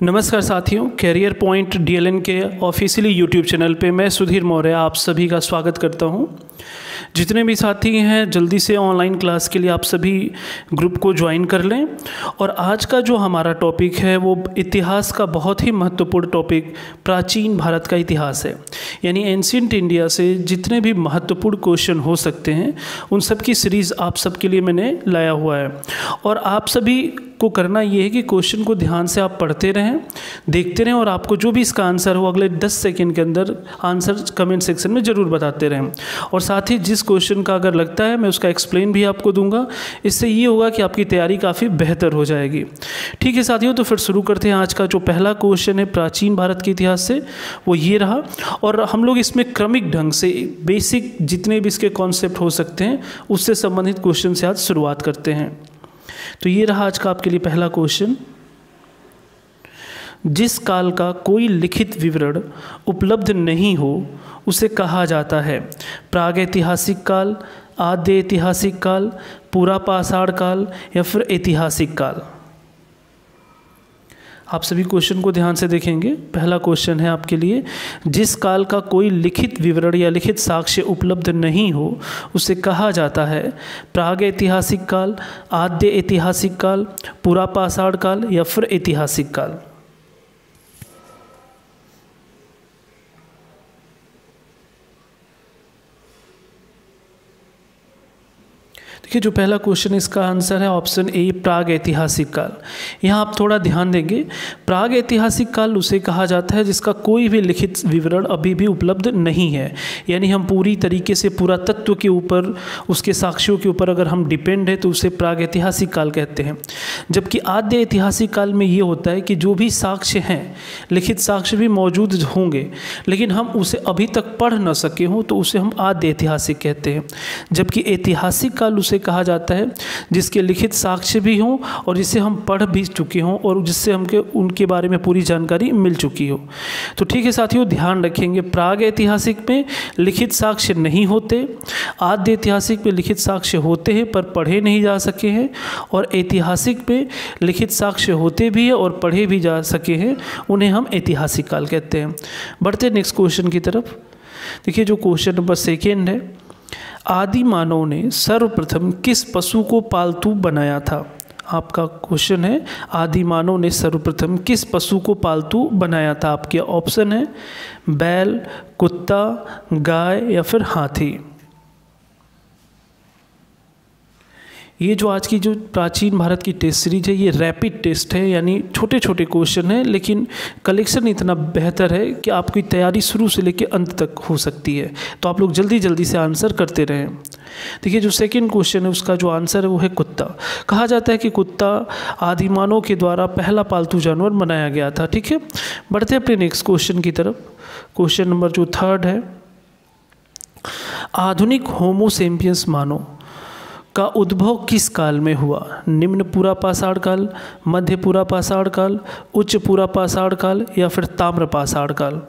नमस्कार साथियों, career point DLN के ऑफिशियली यूट्यूब चैनल पे मैं सुधीर मौर्य आप सभी का स्वागत करता हूं। जितने भी साथी हैं जल्दी से ऑनलाइन क्लास के लिए आप सभी ग्रुप को ज्वाइन कर लें। और आज का जो हमारा टॉपिक है वो इतिहास का बहुत ही महत्वपूर्ण टॉपिक प्राचीन भारत का इतिहास है। यानी एंशिएंट इंडिया से जितने भी महत्वपूर्ण क्वेश्चन हो सकते हैं उन सब की सीरीज़ आप सबके लिए मैंने लाया हुआ है। और आप सभी को करना ये है कि क्वेश्चन को ध्यान से आप पढ़ते रहें, देखते रहें और आपको जो भी इसका आंसर हो अगले 10 सेकंड के अंदर आंसर कमेंट सेक्शन में ज़रूर बताते रहें। और साथ ही जिस क्वेश्चन का अगर लगता है मैं उसका एक्सप्लेन भी आपको दूंगा। इससे ये होगा कि आपकी तैयारी काफ़ी बेहतर हो जाएगी। ठीक है साथियों, तो फिर शुरू करते हैं। आज का जो पहला क्वेश्चन है प्राचीन भारत के इतिहास से वो ये रहा। और हम लोग इसमें क्रमिक ढंग से बेसिक जितने भी इसके कॉन्सेप्ट हो सकते हैं उससे संबंधित क्वेश्चन से आज शुरुआत करते हैं। तो ये रहा आज का आपके लिए पहला क्वेश्चन। जिस काल का कोई लिखित विवरण उपलब्ध नहीं हो उसे कहा जाता है प्रागैतिहासिक काल, आद्य ऐतिहासिक काल, पूरा पाषाण काल या फिर ऐतिहासिक काल। आप सभी क्वेश्चन को ध्यान से देखेंगे। पहला क्वेश्चन है आपके लिए, जिस काल का कोई लिखित विवरण या लिखित साक्ष्य उपलब्ध नहीं हो उसे कहा जाता है प्रागैतिहासिक काल, आद्य ऐतिहासिक काल, पूरा पाषाण काल या फिर ऐतिहासिक काल। देखिए जो पहला क्वेश्चन है इसका आंसर है ऑप्शन ए प्राग ऐतिहासिक काल। यहाँ आप थोड़ा ध्यान देंगे, प्राग ऐतिहासिक काल उसे कहा जाता है जिसका कोई भी लिखित विवरण अभी भी उपलब्ध नहीं है। यानी हम पूरी तरीके से पुरातत्व के ऊपर, उसके साक्ष्यों के ऊपर अगर हम डिपेंड है तो उसे प्राग ऐतिहासिक काल कहते हैं। जबकि आद्य ऐतिहासिक काल में ये होता है कि जो भी साक्ष्य हैं, लिखित साक्ष्य भी मौजूद होंगे लेकिन हम उसे अभी तक पढ़ न सके हों तो उसे हम आद्य ऐतिहासिक कहते हैं। जबकि ऐतिहासिक काल उसे कहा जाता है जिसके लिखित साक्ष्य भी हों और जिसे हम पढ़ भी चुके हों और जिससे हमके उनके बारे में पूरी जानकारी मिल चुकी हो। तो ठीक है साथियों, ध्यान रखेंगे प्राग ऐतिहासिक में लिखित साक्ष्य नहीं होते, आद्य ऐतिहासिक में लिखित साक्ष्य होते हैं पर पढ़े नहीं जा सके हैं, और ऐतिहासिक में लिखित साक्ष्य होते भी हैं और पढ़े भी जा सके हैं, उन्हें हम ऐतिहासिक काल कहते हैं। बढ़ते नेक्स्ट क्वेश्चन की तरफ। देखिए जो क्वेश्चन नंबर सेकेंड है, आदि मानव ने सर्वप्रथम किस पशु को पालतू बनाया था? आपका क्वेश्चन है आदि मानव ने सर्वप्रथम किस पशु को पालतू बनाया था? आपके ऑप्शन है बैल, कुत्ता, गाय या फिर हाथी। ये जो आज की जो प्राचीन भारत की टेस्ट सीरीज है ये रैपिड टेस्ट है, यानी छोटे छोटे क्वेश्चन है लेकिन कलेक्शन इतना बेहतर है कि आपकी तैयारी शुरू से लेकर अंत तक हो सकती है। तो आप लोग जल्दी जल्दी से आंसर करते रहें। देखिए जो सेकंड क्वेश्चन है उसका जो आंसर है वो है कुत्ता। कहा जाता है कि कुत्ता आदिमानव के द्वारा पहला पालतू जानवर बनाया गया था। ठीक है, बढ़ते अपने नेक्स्ट क्वेश्चन की तरफ। क्वेश्चन नंबर जो थर्ड है, आधुनिक होमो सेपियंस मानव का उद्भव किस काल में हुआ? निम्न पूरा पाषाण काल, मध्य पूरा पाषाण काल, उच्च पूरा पाषाण काल या फिर ताम्र पाषाण काल।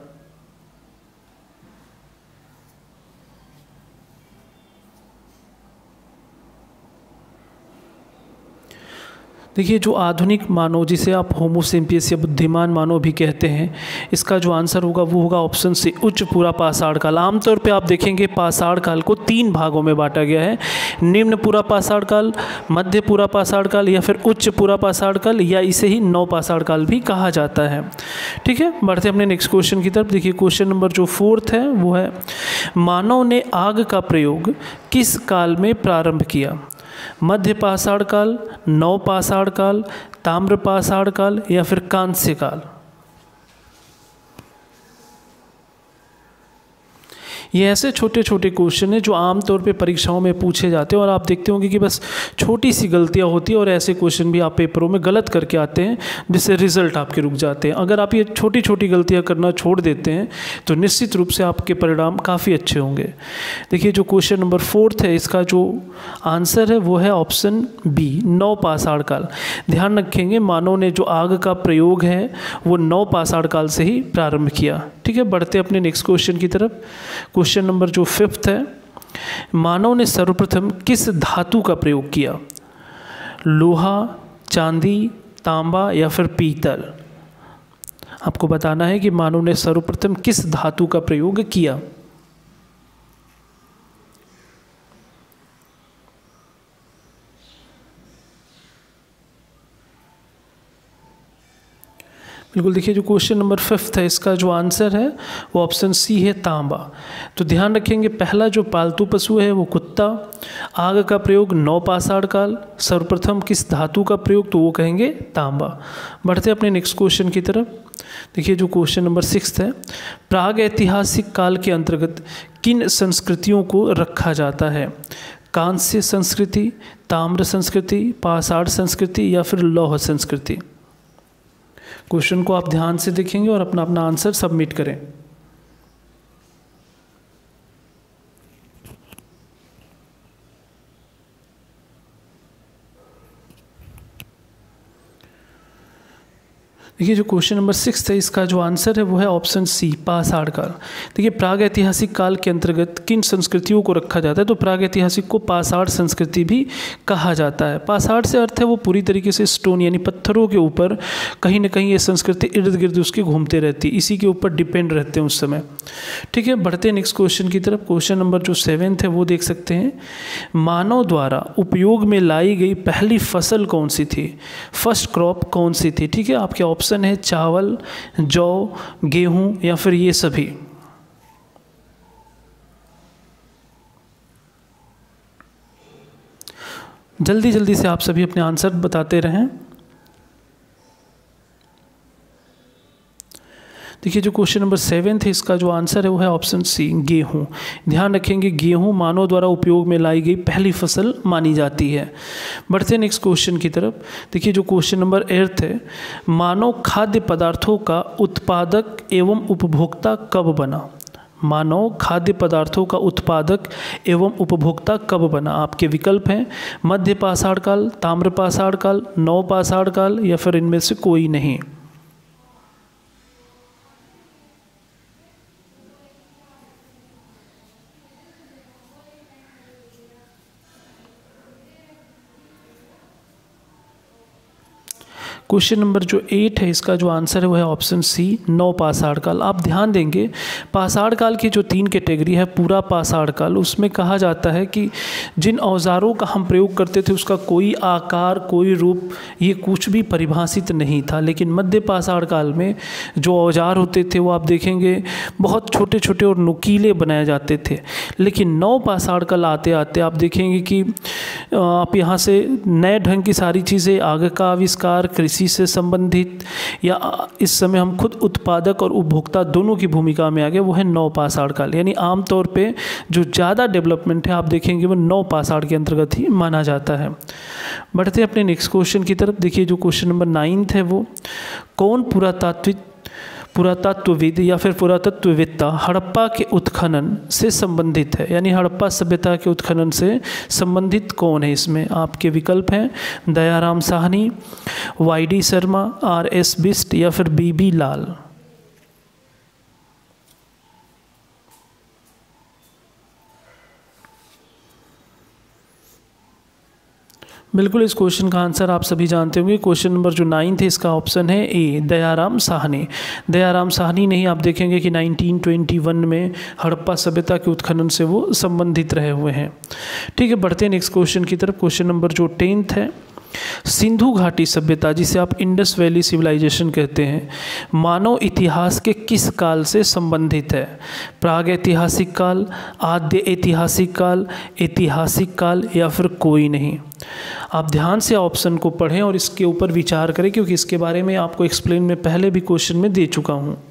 देखिए जो आधुनिक मानव जिसे आप होमो सेपियंस या बुद्धिमान मानव भी कहते हैं, इसका जो आंसर होगा वो होगा ऑप्शन सी उच्च पूरा पाषाण काल। आमतौर पे आप देखेंगे पाषाण काल को 3 भागों में बांटा गया है, निम्न पूरा पाषाण काल, मध्य पूरा पाषाण काल या फिर उच्च पूरा पाषाण काल, या इसे ही नव पाषाण काल भी कहा जाता है। ठीक है, बढ़ते अपने नेक्स्ट क्वेश्चन की तरफ। देखिए क्वेश्चन नंबर जो फोर्थ है वो है, मानव ने आग का प्रयोग किस काल में प्रारंभ किया? मध्य पाषाण काल, नव पाषाण काल, ताम्र पाषाण काल या फिर कांस्य काल। ये ऐसे छोटे छोटे क्वेश्चन हैं जो आमतौर पे परीक्षाओं में पूछे जाते हैं और आप देखते होंगे कि बस छोटी सी गलतियां होती हैं और ऐसे क्वेश्चन भी आप पेपरों में गलत करके आते हैं जिससे रिजल्ट आपके रुक जाते हैं। अगर आप ये छोटी छोटी गलतियां करना छोड़ देते हैं तो निश्चित रूप से आपके परिणाम काफ़ी अच्छे होंगे। देखिए जो क्वेश्चन नंबर फोर्थ है इसका जो आंसर है वो है ऑप्शन बी नव पाषाण काल। ध्यान रखेंगे मानव ने जो आग का प्रयोग है वो नव पाषाण काल से ही प्रारंभ किया। ठीक है, बढ़ते अपने नेक्स्ट क्वेश्चन की तरफ। क्वेश्चन नंबर जो फिफ्थ है, मानव ने सर्वप्रथम किस धातु का प्रयोग किया? लोहा, चांदी, तांबा या फिर पीतल। आपको बताना है कि मानव ने सर्वप्रथम किस धातु का प्रयोग किया। बिल्कुल, देखिए जो क्वेश्चन नंबर 5 है इसका जो आंसर है वो ऑप्शन सी है, तांबा। तो ध्यान रखेंगे, पहला जो पालतू पशु है वो कुत्ता, आग का प्रयोग नवपाषाण काल, सर्वप्रथम किस धातु का प्रयोग, तो वो कहेंगे तांबा। बढ़ते अपने नेक्स्ट क्वेश्चन की तरफ। देखिए जो क्वेश्चन नंबर 6 है, प्राग ऐतिहासिक काल के अंतर्गत किन संस्कृतियों को रखा जाता है? कांस्य संस्कृति, ताम्र संस्कृति, पाषाण संस्कृति या फिर लौह संस्कृति। क्वेश्चन को आप ध्यान से देखेंगे और अपना अपना आंसर सबमिट करें। देखिए जो क्वेश्चन नंबर 6 है इसका जो आंसर है वो है ऑप्शन सी, पाषाण काल। देखिए प्राग ऐतिहासिक काल के अंतर्गत किन संस्कृतियों को रखा जाता है? तो प्राग ऐतिहासिक को पाषाण संस्कृति भी कहा जाता है। पाषाण से अर्थ है वो पूरी तरीके से स्टोन यानी पत्थरों के ऊपर कहीं ना कहीं ये संस्कृति इर्द गिर्द उसके घूमते रहती है, इसी के ऊपर डिपेंड रहते हैं उस समय। ठीक है, बढ़ते हैं नेक्स्ट क्वेश्चन की तरफ। क्वेश्चन नंबर जो 7 है वो देख सकते हैं, मानव द्वारा उपयोग में लाई गई पहली फसल कौन सी थी? फर्स्ट क्रॉप कौन सी थी? ठीक है, आपके ऑप्शन है चावल, जौ, गेहूं या फिर ये सभी। जल्दी जल्दी से आप सभी अपने आंसर बताते रहें। देखिए जो क्वेश्चन नंबर 7 है इसका जो आंसर है वो है ऑप्शन सी, गेहूं। ध्यान रखेंगे, गेहूं मानव द्वारा उपयोग में लाई गई पहली फसल मानी जाती है। बढ़ते हैं नेक्स्ट क्वेश्चन की तरफ। देखिए जो क्वेश्चन नंबर 8 है, मानव खाद्य पदार्थों का उत्पादक एवं उपभोक्ता कब बना? मानव खाद्य पदार्थों का उत्पादक एवं उपभोक्ता कब बना? आपके विकल्प हैं मध्य पाषाण काल, ताम्र पाषाण काल, नवपाषाण काल या फिर इनमें से कोई नहीं। क्वेश्चन नंबर जो 8 है इसका जो आंसर है वो है ऑप्शन सी, नवपाषाण काल। आप ध्यान देंगे, पाषाण काल की जो 3 कैटेगरी है, पूरा पाषाण काल, उसमें कहा जाता है कि जिन औजारों का हम प्रयोग करते थे उसका कोई आकार, कोई रूप, ये कुछ भी परिभाषित नहीं था। लेकिन मध्य पाषाण काल में जो औजार होते थे वो आप देखेंगे बहुत छोटे छोटे और नुकीले बनाए जाते थे। लेकिन नवपाषाण काल आते आते आप देखेंगे कि आप यहाँ से नए ढंग की सारी चीज़ें, आग का आविष्कार, कृषि से संबंधित, या इस समय हम खुद उत्पादक और उपभोक्ता दोनों की भूमिका में आ गए, वो है नवपाषाण काल। यानी आमतौर पे जो ज़्यादा डेवलपमेंट है आप देखेंगे वो नवपाषाण के अंतर्गत ही माना जाता है। बढ़ते हैं अपने नेक्स्ट क्वेश्चन की तरफ। देखिए जो क्वेश्चन नंबर 9 है वो, कौन पुरातत्वविद या फिर पुरातत्ववेत्ता हड़प्पा के उत्खनन से संबंधित है? यानी हड़प्पा सभ्यता के उत्खनन से संबंधित कौन है? इसमें आपके विकल्प हैं दयाराम साहनी, वाई.डी. शर्मा, आर.एस. बिष्ट या फिर बी.बी. लाल। बिल्कुल, इस क्वेश्चन का आंसर आप सभी जानते होंगे। क्वेश्चन नंबर जो 9 है इसका ऑप्शन है ए, दयाराम साहनी। दयाराम साहनी ने ही आप देखेंगे कि 1921 में हड़प्पा सभ्यता के उत्खनन से वो संबंधित रहे हुए हैं। ठीक है, बढ़ते हैं नेक्स्ट क्वेश्चन की तरफ। क्वेश्चन नंबर जो 10 है, सिंधु घाटी सभ्यता, जिसे आप इंडस वैली सिविलाइजेशन कहते हैं, मानव इतिहास के किस काल से संबंधित है? प्राग ऐतिहासिक काल, आद्य ऐतिहासिक काल या फिर कोई नहीं। आप ध्यान से ऑप्शन को पढ़ें और इसके ऊपर विचार करें, क्योंकि इसके बारे में आपको एक्सप्लेन में पहले भी क्वेश्चन में दे चुका हूँ।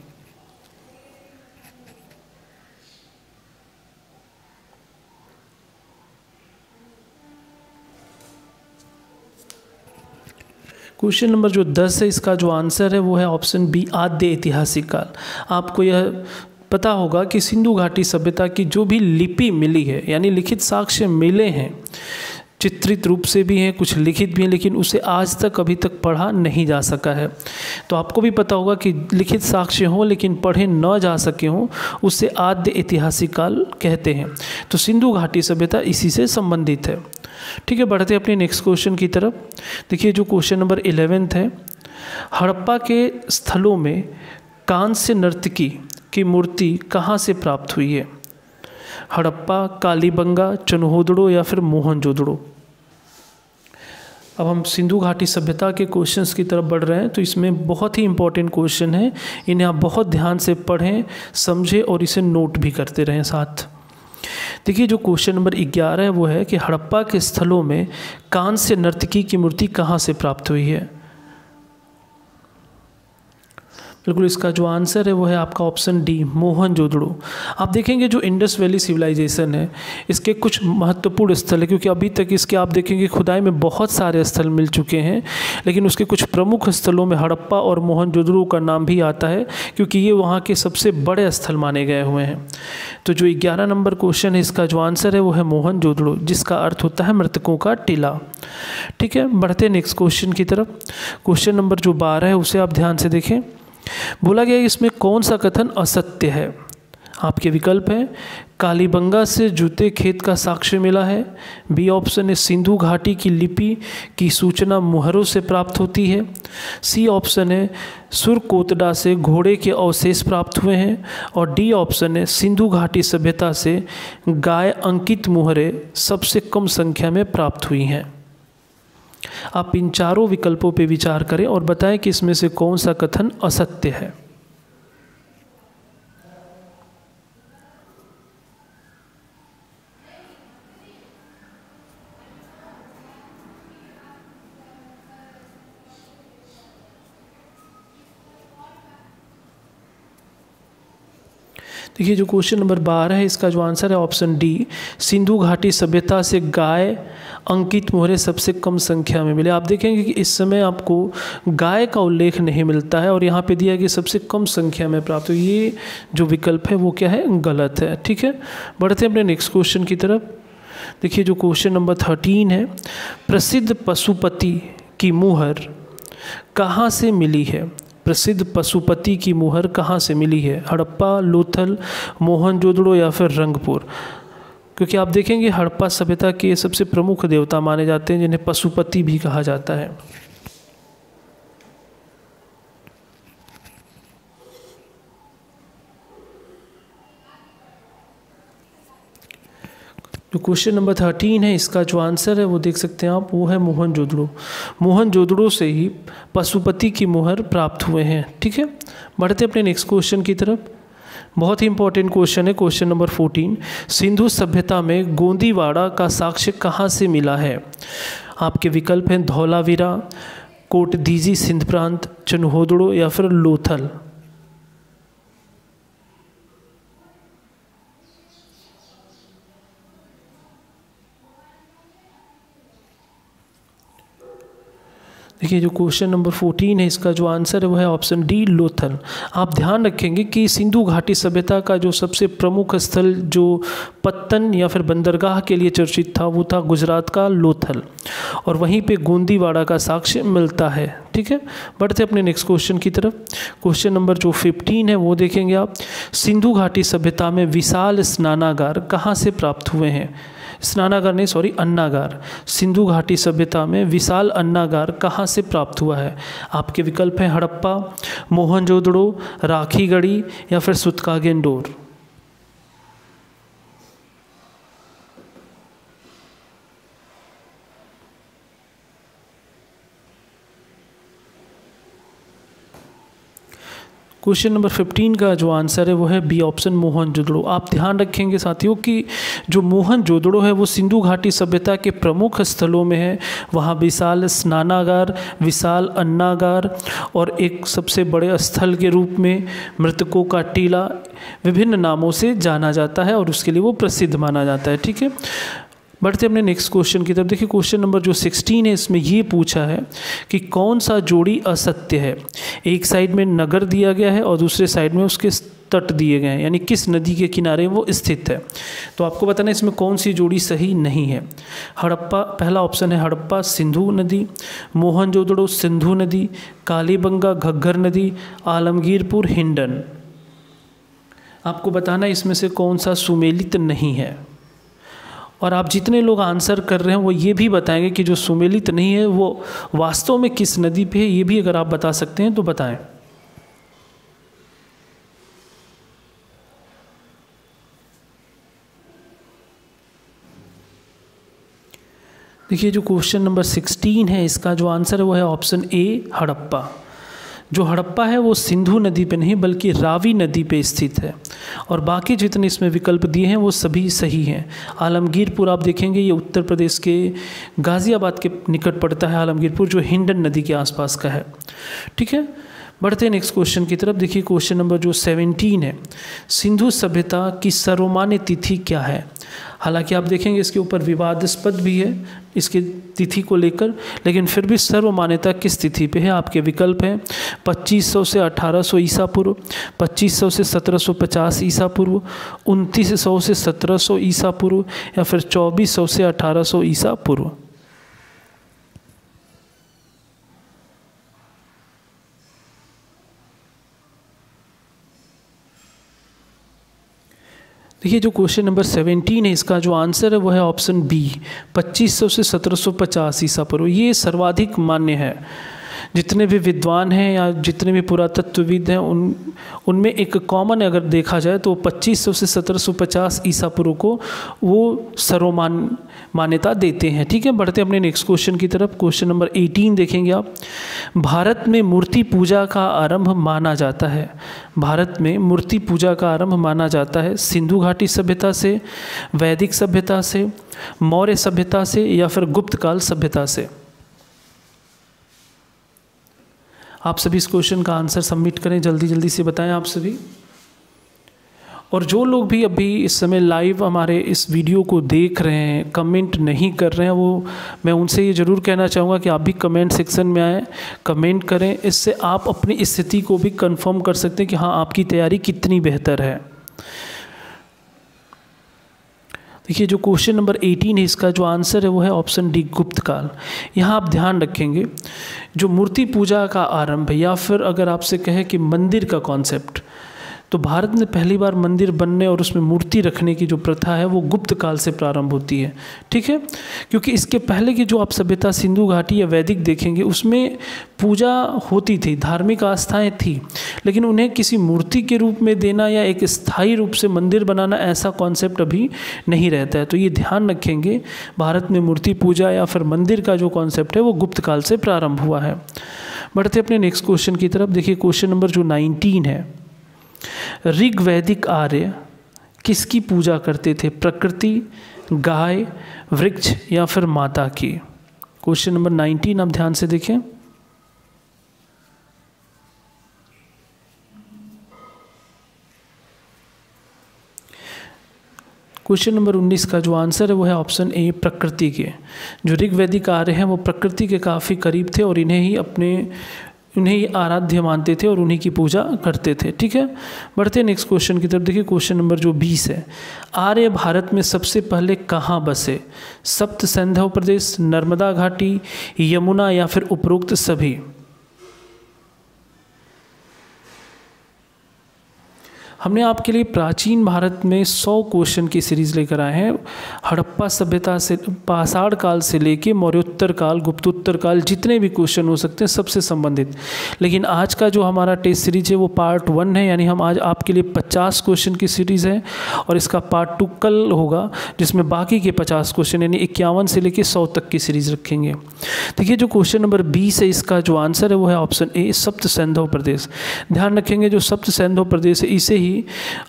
क्वेश्चन नंबर जो 10 है इसका जो आंसर है वो है ऑप्शन बी, आद्य ऐतिहासिक काल। आपको यह पता होगा कि सिंधु घाटी सभ्यता की जो भी लिपि मिली है, यानी लिखित साक्ष्य मिले हैं, चित्रित रूप से भी हैं, कुछ लिखित भी हैं, लेकिन उसे आज तक अभी तक पढ़ा नहीं जा सका है। तो आपको भी पता होगा कि लिखित साक्ष्य हों लेकिन पढ़े न जा सके हों, उससे आद्य ऐतिहासिक काल कहते हैं। तो सिंधु घाटी सभ्यता इसी से संबंधित है। ठीक है, बढ़ते अपने नेक्स्ट क्वेश्चन की तरफ। देखिए जो क्वेश्चन नंबर 11 है, हड़प्पा के स्थलों में कांस्य नर्तकी की मूर्ति कहाँ से प्राप्त हुई है? हड़प्पा, कालीबंगा, चनहोदड़ो या फिर मोहनजोदड़ो। अब हम सिंधु घाटी सभ्यता के क्वेश्चंस की तरफ बढ़ रहे हैं, तो इसमें बहुत ही इंपॉर्टेंट क्वेश्चन है, इन्हें आप बहुत ध्यान से पढ़ें, समझें और इसे नोट भी करते रहें साथ। देखिए जो क्वेश्चन नंबर 11 है वो है कि हड़प्पा के स्थलों में कांस्य नर्तकी की मूर्ति कहाँ से प्राप्त हुई है? बिल्कुल इसका जो आंसर है वो है आपका ऑप्शन डी, मोहनजोदड़ो। आप देखेंगे जो इंडस वैली सिविलाइजेशन है इसके कुछ महत्वपूर्ण स्थल है, क्योंकि अभी तक इसके आप देखेंगे खुदाई में बहुत सारे स्थल मिल चुके हैं, लेकिन उसके कुछ प्रमुख स्थलों में हड़प्पा और मोहनजोदड़ो का नाम भी आता है, क्योंकि ये वहाँ के सबसे बड़े स्थल माने गए हुए हैं। तो जो 11 नंबर क्वेश्चन है इसका जो आंसर है वो है मोहनजोदड़ो, जिसका अर्थ होता है मृतकों का टीला। ठीक है, बढ़ते नेक्स्ट क्वेश्चन की तरफ। क्वेश्चन नंबर जो 12 है उसे आप ध्यान से देखें। बोला गया इसमें कौन सा कथन असत्य है? आपके विकल्प हैं कालीबंगा से जूते खेत का साक्ष्य मिला है, बी ऑप्शन है सिंधु घाटी की लिपि की सूचना मुहरों से प्राप्त होती है, सी ऑप्शन है सुरकोतडा से घोड़े के अवशेष प्राप्त हुए हैं, और डी ऑप्शन है सिंधु घाटी सभ्यता से गाय अंकित मुहरें सबसे कम संख्या में प्राप्त हुई हैं। आप इन चारों विकल्पों पर विचार करें और बताएं कि इसमें से कौन सा कथन असत्य है। देखिए जो क्वेश्चन नंबर 12 है इसका जो आंसर है ऑप्शन डी, सिंधु घाटी सभ्यता से गाय अंकित मोहरे सबसे कम संख्या में मिले। आप देखेंगे कि इस समय आपको गाय का उल्लेख नहीं मिलता है और यहाँ पे दिया कि सबसे कम संख्या में प्राप्त हुई। ये जो विकल्प है वो क्या है? गलत है। ठीक है, बढ़ते हैं अपने नेक्स्ट क्वेश्चन की तरफ। देखिए जो क्वेश्चन नंबर 13 है, प्रसिद्ध पशुपति की मुहर कहाँ से मिली है? प्रसिद्ध पशुपति की मुहर कहाँ से मिली है? हड़प्पा, लोथल, मोहनजोदड़ो या फिर रंगपुर। क्योंकि आप देखेंगे हड़प्पा सभ्यता के सबसे प्रमुख देवता माने जाते हैं जिन्हें पशुपति भी कहा जाता है। जो क्वेश्चन नंबर 13 है इसका जो आंसर है वो देख सकते हैं आप, वो है मोहनजोदड़ो। मोहनजोदड़ो से ही पशुपति की मुहर प्राप्त हुए हैं। ठीक है, बढ़ते अपने नेक्स्ट क्वेश्चन की तरफ। बहुत ही इंपॉर्टेंट क्वेश्चन है क्वेश्चन नंबर 14, सिंधु सभ्यता में गोंदीवाड़ा का साक्ष्य कहाँ से मिला है? आपके विकल्प हैं धौलावीरा, कोटदीजी सिंध प्रांत, चनहोदड़ो या फिर लोथल। देखिए जो क्वेश्चन नंबर 14 है इसका जो आंसर है वो है ऑप्शन डी, लोथल। आप ध्यान रखेंगे कि सिंधु घाटी सभ्यता का जो सबसे प्रमुख स्थल जो पत्तन या फिर बंदरगाह के लिए चर्चित था वो था गुजरात का लोथल, और वहीं पे गोंदीवाड़ा का साक्ष्य मिलता है। ठीक है, बढ़ते अपने नेक्स्ट क्वेश्चन की तरफ। क्वेश्चन नंबर जो 15 है वो देखेंगे आप, सिंधु घाटी सभ्यता में विशाल स्नानागार कहाँ से प्राप्त हुए हैं? स्नानागार नहीं, सॉरी, अन्नागार। सिंधु घाटी सभ्यता में विशाल अन्नागार कहाँ से प्राप्त हुआ है? आपके विकल्प हैं हड़प्पा, मोहनजोदड़ो, राखीगढ़ी या फिर सुतकागेंडोर। क्वेश्चन नंबर 15 का जो आंसर है वो है बी ऑप्शन, मोहनजोदड़ो। आप ध्यान रखेंगे साथियों कि जो मोहनजोदड़ो है वो सिंधु घाटी सभ्यता के प्रमुख स्थलों में है। वहाँ विशाल स्नानागार, विशाल अन्नागार और एक सबसे बड़े स्थल के रूप में मृतकों का टीला विभिन्न नामों से जाना जाता है और उसके लिए वो प्रसिद्ध माना जाता है। ठीक है, बढ़ते अपने नेक्स्ट क्वेश्चन की तरफ। देखिए क्वेश्चन नंबर जो 16 है इसमें ये पूछा है कि कौन सा जोड़ी असत्य है? एक साइड में नगर दिया गया है और दूसरे साइड में उसके तट दिए गए हैं, यानी किस नदी के किनारे वो स्थित है। तो आपको बताना है इसमें कौन सी जोड़ी सही नहीं है। हड़प्पा, पहला ऑप्शन है हड़प्पा सिंधु नदी, मोहनजोदड़ो सिंधु नदी, कालीबंगा घग्गर नदी, आलमगीरपुर हिंडन। आपको बताना है इसमें से कौन सा सुमेलित नहीं है। और आप जितने लोग आंसर कर रहे हैं वो ये भी बताएंगे कि जो सुमेलित नहीं है वो वास्तव में किस नदी पे है, ये भी अगर आप बता सकते हैं तो बताएं। देखिए जो क्वेश्चन नंबर 16 है इसका जो आंसर है वो है ऑप्शन ए हड़प्पा। जो हड़प्पा है वो सिंधु नदी पे नहीं बल्कि रावी नदी पे स्थित है, और बाकी जितने इसमें विकल्प दिए हैं वो सभी सही हैं। आलमगीरपुर आप देखेंगे ये उत्तर प्रदेश के गाज़ियाबाद के निकट पड़ता है आलमगीरपुर, जो हिंडन नदी के आसपास का है। ठीक है, बढ़ते हैं नेक्स्ट क्वेश्चन की तरफ। देखिए क्वेश्चन नंबर जो 17 है, सिंधु सभ्यता की सर्वमान्य तिथि क्या है। हालांकि आप देखेंगे इसके ऊपर विवादास्पद भी है इसके तिथि को लेकर, लेकिन फिर भी सर्वमान्यता किस तिथि पे है। आपके विकल्प हैं 2500 से 1800 ईसा पूर्व, 2500 से 1750 ईसा पूर्व, 2900 से 1700 ईसा पूर्व, या फिर 2400 से 1800 ईसा पूर्व। देखिए जो क्वेश्चन नंबर 17 है इसका जो आंसर है वो है ऑप्शन बी 2500 से 1750 ईसा पूर्व। ये सर्वाधिक मान्य है। जितने भी विद्वान हैं या जितने भी पुरातत्वविद हैं उनमें एक कॉमन अगर देखा जाए तो 2500 से 1750 ईसा पूर्व को वो मान्यता देते हैं। ठीक है, बढ़ते अपने नेक्स्ट क्वेश्चन की तरफ। क्वेश्चन नंबर 18 देखेंगे आप। भारत में मूर्ति पूजा का आरंभ माना जाता है। भारत में मूर्ति पूजा का आरंभ माना जाता है सिंधु घाटी सभ्यता से, वैदिक सभ्यता से, मौर्य सभ्यता से, या फिर गुप्त काल सभ्यता से। आप सभी इस क्वेश्चन का आंसर सबमिट करें, जल्दी जल्दी से बताएं आप सभी। और जो लोग भी अभी इस समय लाइव हमारे इस वीडियो को देख रहे हैं, कमेंट नहीं कर रहे हैं, वो मैं उनसे ये ज़रूर कहना चाहूँगा कि आप भी कमेंट सेक्शन में आएँ, कमेंट करें। इससे आप अपनी स्थिति को भी कंफर्म कर सकते हैं कि हाँ आपकी तैयारी कितनी बेहतर है। देखिए जो क्वेश्चन नंबर 18 है इसका जो आंसर है वो है ऑप्शन डी गुप्त काल। यहाँ आप ध्यान रखेंगे जो मूर्ति पूजा का आरंभ है, या फिर अगर आपसे कहे कि मंदिर का कॉन्सेप्ट, तो भारत में पहली बार मंदिर बनने और उसमें मूर्ति रखने की जो प्रथा है वो गुप्त काल से प्रारंभ होती है। ठीक है, क्योंकि इसके पहले की जो आप सभ्यता सिंधु घाटी या वैदिक देखेंगे उसमें पूजा होती थी, धार्मिक आस्थाएं थी, लेकिन उन्हें किसी मूर्ति के रूप में देना या एक स्थायी रूप से मंदिर बनाना ऐसा कॉन्सेप्ट अभी नहीं रहता है। तो ये ध्यान रखेंगे, भारत में मूर्ति पूजा या फिर मंदिर का जो कॉन्सेप्ट है वो गुप्त काल से प्रारंभ हुआ है। बढ़ते अपने नेक्स्ट क्वेश्चन की तरफ। देखिए क्वेश्चन नंबर जो 19 है, ऋग्वैदिक आर्य किसकी पूजा करते थे। प्रकृति, गाय, वृक्ष, या फिर माता की। क्वेश्चन नंबर 19 आप ध्यान से देखें। क्वेश्चन नंबर 19 का जो आंसर है वो है ऑप्शन ए प्रकृति के। जो ऋग्वैदिक आर्य हैं वो प्रकृति के काफ़ी करीब थे और उन्हें ही आराध्य मानते थे और उन्हीं की पूजा करते थे। ठीक है, बढ़ते हैं नेक्स्ट क्वेश्चन की तरफ। देखिए क्वेश्चन नंबर जो 20 है, आर्य भारत में सबसे पहले कहाँ बसे। सप्त सिंधु प्रदेश, नर्मदा घाटी, यमुना, या फिर उपरोक्त सभी। हमने आपके लिए प्राचीन भारत में 100 क्वेश्चन की सीरीज़ लेकर आए हैं। हड़प्पा सभ्यता से पाषाण काल से लेके मौर्योत्तर काल, गुप्तोत्तर काल, जितने भी क्वेश्चन हो सकते हैं सबसे संबंधित। लेकिन आज का जो हमारा टेस्ट सीरीज है वो पार्ट 1 है, यानी हम आज आपके लिए 50 क्वेश्चन की सीरीज़ है और इसका पार्ट 2 कल होगा, जिसमें बाकी के 50 क्वेश्चन यानी 51 से लेके 100 तक की सीरीज़ रखेंगे। देखिए जो क्वेश्चन नंबर 20 है इसका जो आंसर है वो है ऑप्शन ए सप्त सिंधु प्रदेश। ध्यान रखेंगे जो सप्त सिंधु प्रदेश है इसे ही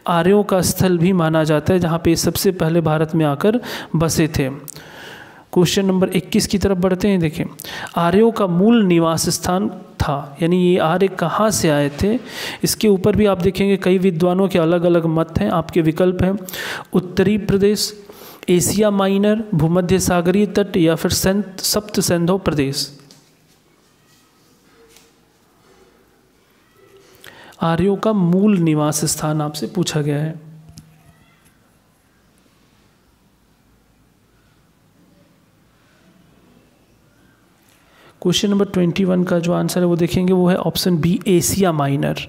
आर्यों का स्थल भी माना जाता है, जहाँ पे सबसे पहले भारत में आकर बसे थे। क्वेश्चन नंबर 21 की तरफ बढ़ते हैं। देखें आर्यों का मूल निवास स्थान था, यानी ये आर्य कहाँ से आए थे, इसके ऊपर भी आप देखेंगे कई विद्वानों के अलग अलग मत हैं। आपके विकल्प हैं उत्तरी प्रदेश, एशिया माइनर, भूमध्य सागरीय तट, या फिर सप्त सिंधु प्रदेश। आर्यों का मूल निवास स्थान आपसे पूछा गया है। क्वेश्चन नंबर 21 का जो आंसर है वो देखेंगे वो है ऑप्शन बी एशिया माइनर।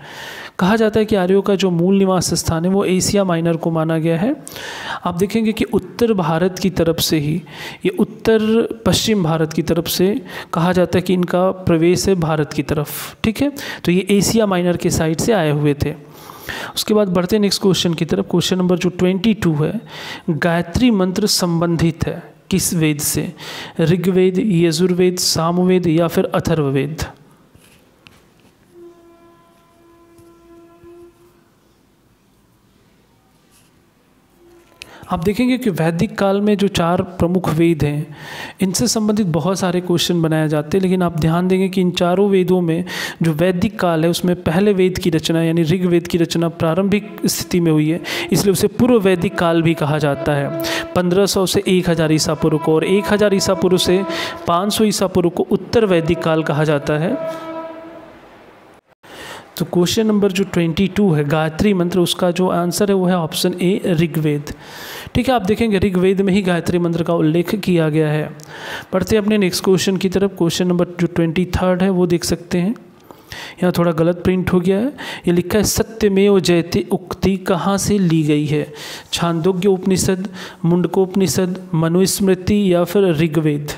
कहा जाता है कि आर्यों का जो मूल निवास स्थान है वो एशिया माइनर को माना गया है। आप देखेंगे कि उत्तर भारत की तरफ से ही, ये उत्तर पश्चिम भारत की तरफ से कहा जाता है कि इनका प्रवेश है भारत की तरफ। ठीक है, तो ये एशिया माइनर के साइड से आए हुए थे। उसके बाद बढ़ते नेक्स्ट क्वेश्चन की तरफ। क्वेश्चन नंबर जो 22 है, गायत्री मंत्र संबंधित है किस वेद से? ऋग्वेद, यजुर्वेद, सामवेद या फिर अथर्ववेद? आप देखेंगे कि वैदिक काल में जो 4 प्रमुख वेद हैं, इनसे संबंधित बहुत सारे क्वेश्चन बनाए जाते हैं, लेकिन आप ध्यान देंगे कि इन चारों वेदों में जो वैदिक काल है उसमें पहले वेद की रचना यानी ऋग्वेद की रचना प्रारंभिक स्थिति में हुई है, इसलिए उसे पूर्व वैदिक काल भी कहा जाता है। 1500 से 1000 ईसा पूर्व को और 1000 ईसा पूर्व से 500 ईसा पूर्व को उत्तर वैदिक काल कहा जाता है। तो क्वेश्चन नंबर जो 22 है गायत्री मंत्र, उसका जो आंसर है वो है ऑप्शन ए ऋग्वेद। ठीक है, आप देखेंगे ऋग्वेद में ही गायत्री मंत्र का उल्लेख किया गया है। पढ़ते हैं अपने नेक्स्ट क्वेश्चन की तरफ। क्वेश्चन नंबर जो 23 है वो देख सकते हैं, यहाँ थोड़ा गलत प्रिंट हो गया है। ये लिखा है सत्यमेव जयते उक्ति कहाँ से ली गई है? छांदोग्य उपनिषद, मुंडकोपनिषद, मनुस्मृति या फिर ऋग्वेद?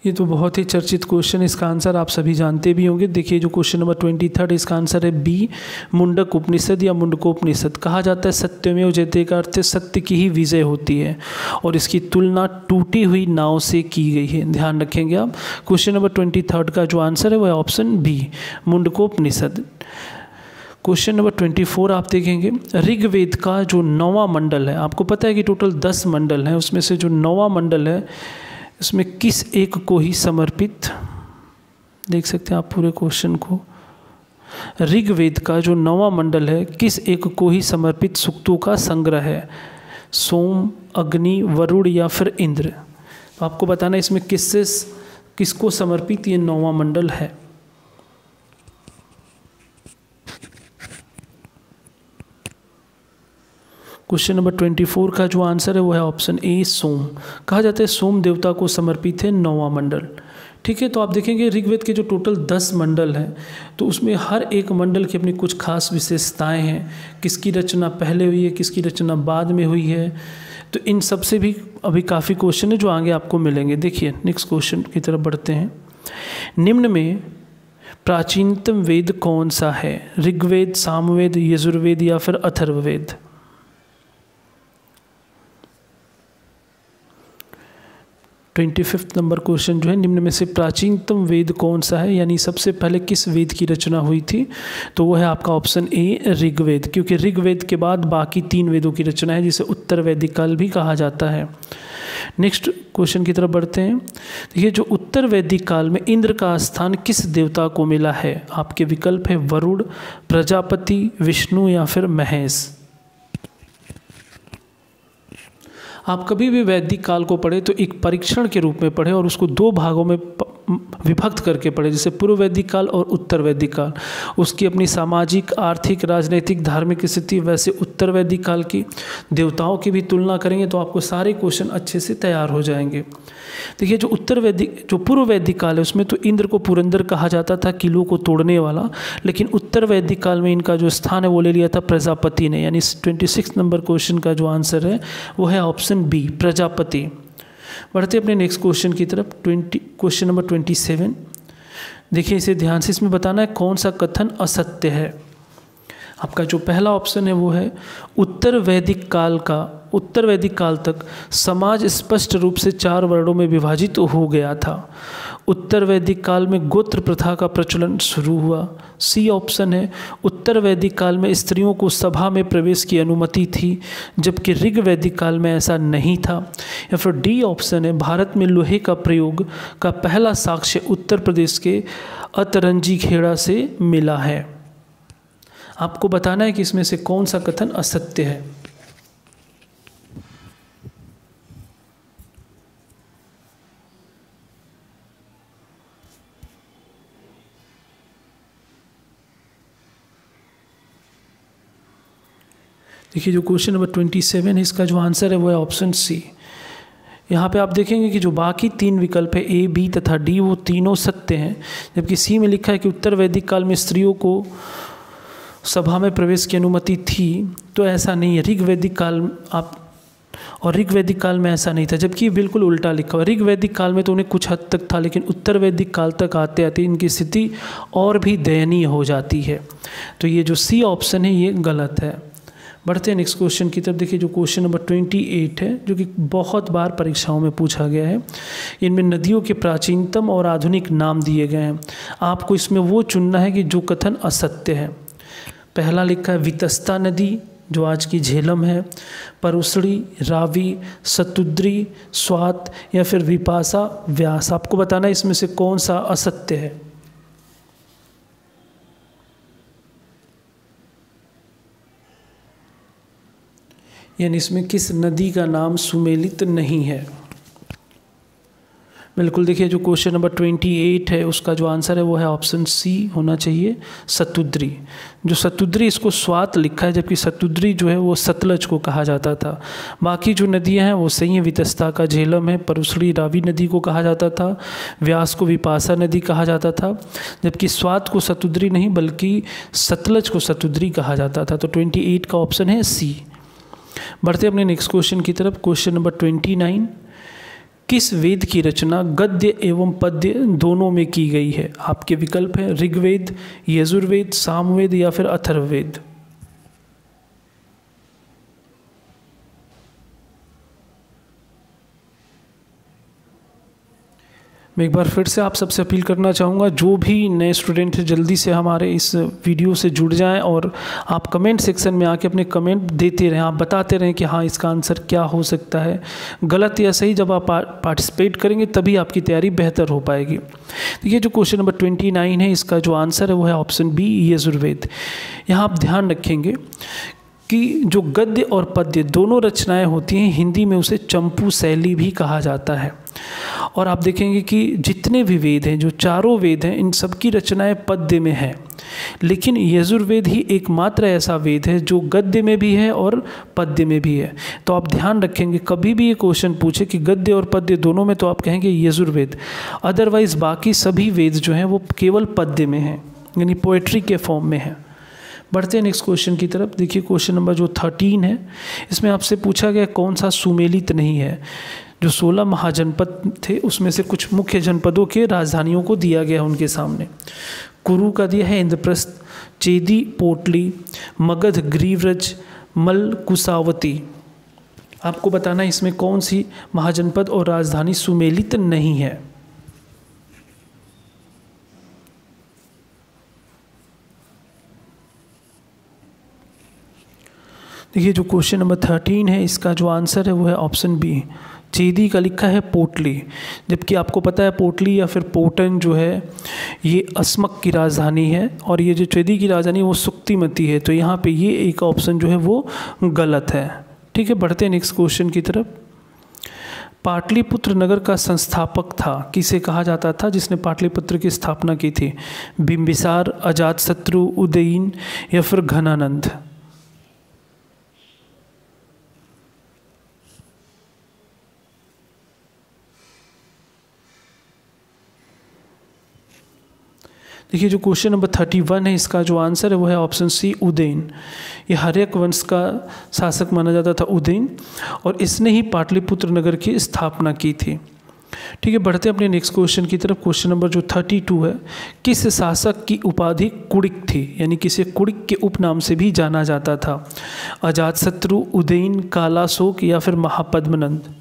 ये तो बहुत ही चर्चित क्वेश्चन है, इसका आंसर आप सभी जानते भी होंगे। देखिए जो क्वेश्चन नंबर 23 इसका आंसर है बी, मुंडक उपनिषद या मुंडकोपनिषद। कहा जाता है सत्यमेव जयते का अर्थ सत्य की ही विजय होती है और इसकी तुलना टूटी हुई नाव से की गई है। ध्यान रखेंगे आप। क्वेश्चन नंबर 23 का जो आंसर है वह option B, Mundakopanishad. Question number 24 आप देखेंगे, ऋग्वेद का जो 9वां मंडल है, आपको पता है कि टोटल 10 मंडल हैं, उसमें से जो 9वां मंडल है इसमें किस एक को ही समर्पित, देख सकते हैं आप पूरे क्वेश्चन को, ऋग्वेद का जो 9वां मंडल है किस एक को ही समर्पित सूक्तों का संग्रह है? सोम, अग्नि, वरुण या फिर इंद्र? तो आपको बताना इसमें किसको समर्पित ये 9वां मंडल है। क्वेश्चन नंबर 24 का जो आंसर है वो है ऑप्शन ए, सोम। कहा जाता है सोम देवता को समर्पित है 9वां मंडल। ठीक है, तो आप देखेंगे ऋग्वेद के जो टोटल 10 मंडल हैं तो उसमें हर एक मंडल की अपनी कुछ खास विशेषताएं हैं, किसकी रचना पहले हुई है, किसकी रचना बाद में हुई है। तो इन सब से भी अभी काफ़ी क्वेश्चन है जो आगे आपको मिलेंगे। देखिए नेक्स्ट क्वेश्चन की तरफ बढ़ते हैं। निम्न में प्राचीनतम वेद कौन सा है? ऋग्वेद, सामवेद, यजुर्वेद या फिर अथर्ववेद? 25 नंबर क्वेश्चन जो है, निम्न में से प्राचीनतम वेद कौन सा है, यानी सबसे पहले किस वेद की रचना हुई थी? तो वो है आपका ऑप्शन ए, ऋग्वेद, क्योंकि ऋग्वेद के बाद बाकी 3 वेदों की रचना है जिसे उत्तर वैदिक काल भी कहा जाता है। नेक्स्ट क्वेश्चन की तरफ बढ़ते हैं। देखिए जो उत्तर वैदिक काल में इंद्र का स्थान किस देवता को मिला है? आपके विकल्प है वरुण, प्रजापति, विष्णु या फिर महेश। आप कभी भी वैदिक काल को पढ़े तो एक परीक्षण के रूप में पढ़े और उसको 2 भागों में विभक्त करके पढ़े, जैसे पूर्व वैदिक काल और उत्तर वैदिक काल। उसकी अपनी सामाजिक, आर्थिक, राजनीतिक, धार्मिक स्थिति, वैसे उत्तर वैदिक काल की देवताओं की भी तुलना करेंगे तो आपको सारे क्वेश्चन अच्छे से तैयार हो जाएंगे। देखिए जो पूर्व वैदिक काल है उसमें तो इंद्र को पुरंदर कहा जाता था, किलों को तोड़ने वाला, लेकिन उत्तर वैदिक काल में इनका जो स्थान है वो ले लिया था प्रजापति ने, यानी 26 नंबर क्वेश्चन का जो आंसर है वो है ऑप्शन बी, प्रजापति। बढ़ते अपने नेक्स्ट क्वेश्चन की तरफ। Question number 27। देखिए इसे ध्यान से, इसमें बताना है कौन सा कथन असत्य है। आपका जो पहला ऑप्शन है वो है उत्तर वैदिक काल तक समाज स्पष्ट रूप से 4 वर्णों में विभाजित हो गया था। उत्तर वैदिक काल में गोत्र प्रथा का प्रचलन शुरू हुआ। सी ऑप्शन है उत्तर वैदिक काल में स्त्रियों को सभा में प्रवेश की अनुमति थी जबकि ऋग वैदिक काल में ऐसा नहीं था। या फिर डी ऑप्शन है भारत में लोहे का प्रयोग का पहला साक्ष्य उत्तर प्रदेश के अतरंजी खेड़ा से मिला है। आपको बताना है कि इसमें से कौन सा कथन असत्य है। देखिए जो क्वेश्चन नंबर 27 है इसका जो आंसर है वो है ऑप्शन सी। यहाँ पे आप देखेंगे कि जो बाकी 3 विकल्प है ए, बी तथा डी वो तीनों सत्य हैं, जबकि सी में लिखा है कि उत्तर वैदिक काल में स्त्रियों को सभा में प्रवेश की अनुमति थी, तो ऐसा नहीं है। ऋग वैदिक काल आप और ऋग्वैदिक काल में ऐसा नहीं था, जबकि ये बिल्कुल उल्टा लिखा हुआ। ऋग्वैदिक काल में तो उन्हें कुछ हद तक था, लेकिन उत्तर वैदिक काल तक आते आते इनकी स्थिति और भी दयनीय हो जाती है। तो ये जो सी ऑप्शन है ये गलत है। बढ़ते हैं नेक्स्ट क्वेश्चन की तरफ। देखिए जो क्वेश्चन नंबर 28 है, जो कि बहुत बार परीक्षाओं में पूछा गया है। इनमें नदियों के प्राचीनतम और आधुनिक नाम दिए गए हैं। आपको इसमें वो चुनना है कि जो कथन असत्य है। पहला लिखा है वितस्ता नदी, जो आज की झेलम है, परुसड़ी, रावी, सतुद्री, स्वात या फिर विपासा, व्यास। आपको बताना है इसमें से कौन सा असत्य है। यानी इसमें किस नदी का नाम सुमेलित नहीं है। बिल्कुल देखिए जो क्वेश्चन नंबर 28 है उसका जो आंसर है वो है ऑप्शन सी होना चाहिए, सतुद्री। जो सतुद्री इसको स्वात लिखा है, जबकि सतुद्री जो है वो सतलज को कहा जाता था। बाकी जो नदियां हैं वो सही हैं। वितस्ता का झेलम है, परुसड़ी रावी नदी को कहा जाता था, व्यास को विपासा नदी कहा जाता था, जबकि स्वात को सतुद्री नहीं बल्कि सतलज को सतुद्री कहा जाता था। तो 28 का ऑप्शन है सी। बढ़ते अपने नेक्स्ट क्वेश्चन की तरफ। क्वेश्चन नंबर 29, किस वेद की रचना गद्य एवं पद्य दोनों में की गई है। आपके विकल्प हैं ऋग्वेद, यजुर्वेद, सामवेद या फिर अथर्ववेद। मैं एक बार फिर से आप सबसे अपील करना चाहूँगा, जो भी नए स्टूडेंट हैं जल्दी से हमारे इस वीडियो से जुड़ जाएं और आप कमेंट सेक्शन में आके अपने कमेंट देते रहें। आप बताते रहें कि हाँ इसका आंसर क्या हो सकता है, गलत या सही। जब आप पार्टिसिपेट करेंगे तभी आपकी तैयारी बेहतर हो पाएगी। देखिए जो क्वेश्चन नंबर 29 है इसका जो आंसर है वो है ऑप्शन बी, यजुर्वेद। यहाँ आप ध्यान रखेंगे कि जो गद्य और पद्य दोनों रचनाएं होती हैं, हिंदी में उसे चंपू शैली भी कहा जाता है। और आप देखेंगे कि जितने भी वेद हैं, जो चारों वेद हैं, इन सब की रचनाएं पद्य में हैं, लेकिन यजुर्वेद ही एकमात्र ऐसा वेद है जो गद्य में भी है और पद्य में भी है। तो आप ध्यान रखेंगे कभी भी ये क्वेश्चन पूछे कि गद्य और पद्य दोनों में, तो आप कहेंगे यजुर्वेद। अदरवाइज बाकी सभी वेद जो हैं वो केवल पद्य में हैं, यानी पोएट्री के फॉर्म में है। बढ़ते हैं नेक्स्ट क्वेश्चन की तरफ। देखिए क्वेश्चन नंबर जो 13 है इसमें आपसे पूछा गया कौन सा सुमेलित नहीं है। जो 16 महाजनपद थे उसमें से कुछ मुख्य जनपदों के राजधानियों को दिया गया उनके सामने। कुरु का दिया है इंद्रप्रस्थ, चेदी पोटली, मगध ग्रीव्रज, मल कुसावती। आपको बताना है इसमें कौन सी महाजनपद और राजधानी सुमेलित नहीं है। देखिए जो क्वेश्चन नंबर 13 है इसका जो आंसर है वो है ऑप्शन बी, चेदी का लिखा है पोटली। जबकि आपको पता है पोटली या फिर पोटन जो है ये अस्मक की राजधानी है, और ये जो चेदी की राजधानी है वो सुक्तिमती है। तो यहाँ पे ये एक ऑप्शन जो है वो गलत है। ठीक है, बढ़ते हैं नेक्स्ट क्वेश्चन की तरफ। पाटलिपुत्र नगर का संस्थापक था, किसे कहा जाता था जिसने पाटलिपुत्र की स्थापना की थी। बिंबिसार, अजातशत्रु, उदयन या फिर घनानंद। देखिए जो क्वेश्चन नंबर 31 है इसका जो आंसर है वो है ऑप्शन सी, उदयन। ये हर्यक वंश का शासक माना जाता था उदयन, और इसने ही पाटलिपुत्र नगर की स्थापना की थी। ठीक है, बढ़ते हैं अपने नेक्स्ट क्वेश्चन की तरफ। क्वेश्चन नंबर जो 32 है, किस शासक की उपाधि कुड़िक थी, यानी किसे कुड़िक के उपनाम से भी जाना जाता था। अजातशत्रु, उदयन, कालाशोक या फिर महापद्मनंद।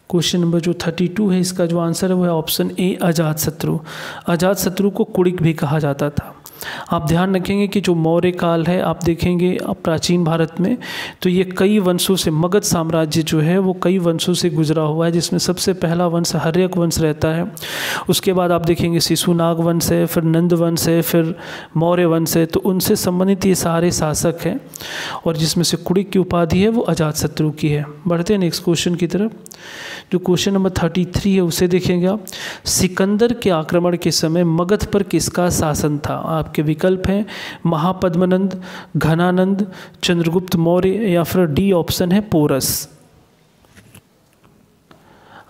क्वेश्चन नंबर जो 32 है इसका जो आंसर है वो है ऑप्शन ए, अजातशत्रु। अजातशत्रु को कुड़िक भी कहा जाता था। आप ध्यान रखेंगे कि जो मौर्य काल है आप देखेंगे प्राचीन भारत में, तो ये कई वंशों से, मगध साम्राज्य जो है वो कई वंशों से गुजरा हुआ है, जिसमें सबसे पहला वंश हर्यक वंश रहता है। उसके बाद आप देखेंगे शिशुनाग वंश है, फिर नंद वंश है, फिर मौर्य वंश है। तो उनसे संबंधित ये सारे शासक हैं, और जिसमें से कुड़िक की उपाधि है वो अजातशत्रु की है। बढ़ते हैं नेक्स्ट क्वेश्चन की तरफ। जो क्वेश्चन नंबर 33 है उसे देखेंगे आप। सिकंदर के आक्रमण के समय मगध पर किसका शासन था। आपके विकल्प हैं महापद्मनंद, घनानंद, चंद्रगुप्त मौर्य या फिर डी ऑप्शन है पोरस।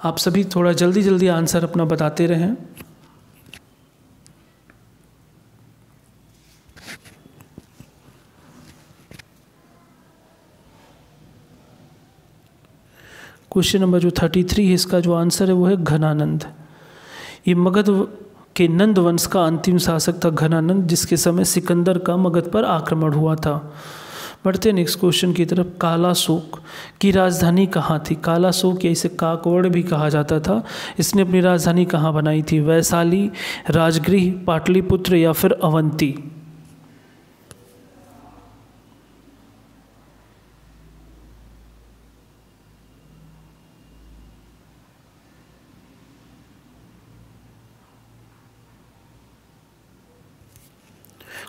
आप सभी थोड़ा जल्दी जल्दी आंसर अपना बताते रहें। क्वेश्चन नंबर जो 33 है, इसका जो आंसर है वो है घनानंद। ये मगध के नंद वंश का अंतिम शासक था घनानंद, जिसके समय सिकंदर का मगध पर आक्रमण हुआ था। बढ़ते नेक्स्ट क्वेश्चन की तरफ। कालाशोक की राजधानी कहाँ थी? कालाशोक या इसे काकवड़ भी कहा जाता था, इसने अपनी राजधानी कहाँ बनाई थी? वैशाली, राजगृह, पाटलिपुत्र या फिर अवंती?